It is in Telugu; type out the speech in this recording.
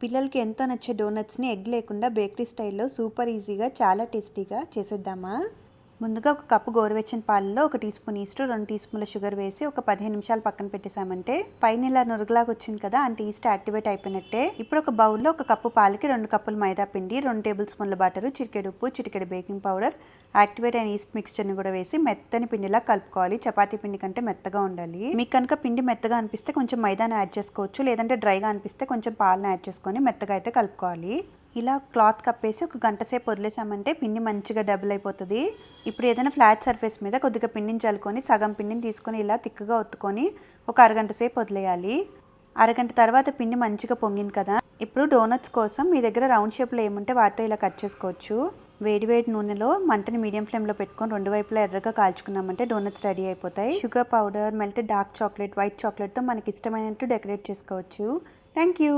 పిల్లలకి ఎంతో నచ్చే డోనట్స్ని ఎగ్ లేకుండా బేకరీ స్టైల్లో సూపర్ ఈజీగా చాలా టేస్టీగా చేసేద్దామా? ముందుగా ఒక కప్పు గోరువెచ్చని పాలలో 1 టీ స్పూన్ ఈస్ట్, 2 టీ స్పూన్ల షుగర్ వేసి ఒక 15 నిమిషాలు పక్కన పెట్టేసామంటే పైన ఇలా నురుగులాగా వచ్చింది కదా, అంటే ఈస్ట్ యాక్టివేట్ అయిపోయినట్టే. ఇప్పుడు ఒక బౌల్లో ఒక కప్పు పాలకి 2 కప్పులు మైదా పిండి, 2 టేబుల్ స్పూన్ల బటరు, చిటికెడు ఉప్పు, చిటికెడు బేకింగ్ పౌడర్, యాక్టివేట్ అయిన ఈస్ట్ మిక్స్చర్ని కూడా వేసి మెత్తని పిండిలా కలుపుకోవాలి. చపాతీ పిండి కంటే మెత్తగా ఉండాలి. మీకు కనుక పిండి మెత్తగా అనిపిస్తే కొంచెం మైదాని యాడ్ చేసుకోవచ్చు, లేదంటే డ్రైగా అనిపిస్తే కొంచెం పాలను యాడ్ చేసుకొని మెత్తగా అయితే కలుపుకోవాలి. ఇలా క్లాత్ కప్పేసి ఒక గంట సేపు వదిలేసామంటే పిండి మంచిగా డబుల్ అయిపోతుంది. ఇప్పుడు ఏదైనా ఫ్లాట్ సర్ఫేస్ మీద కొద్దిగా పిండిని చల్లుకొని సగం పిండిని తీసుకొని ఇలా తిక్కుగా ఒత్తుకొని ఒక అరగంట సేపు వదిలేయాలి. అరగంట తర్వాత పిండి మంచిగా పొంగింది కదా, ఇప్పుడు డోనట్స్ కోసం మీ దగ్గర రౌండ్ షేప్లో ఏముంటే వాటితో ఇలా కట్ చేసుకోవచ్చు. వేడివేడి నూనెలో మంటని మీడియం ఫ్లేమ్లో పెట్టుకొని 2 వైపులా ఎర్రగా కాల్చుకున్నామంటే డోనట్స్ రెడీ అయిపోతాయి. Sugar powder, melted dark chocolate, white చాక్లెట్తో మనకి ఇష్టమైనట్టు డెకరేట్ చేసుకోవచ్చు. Thank you.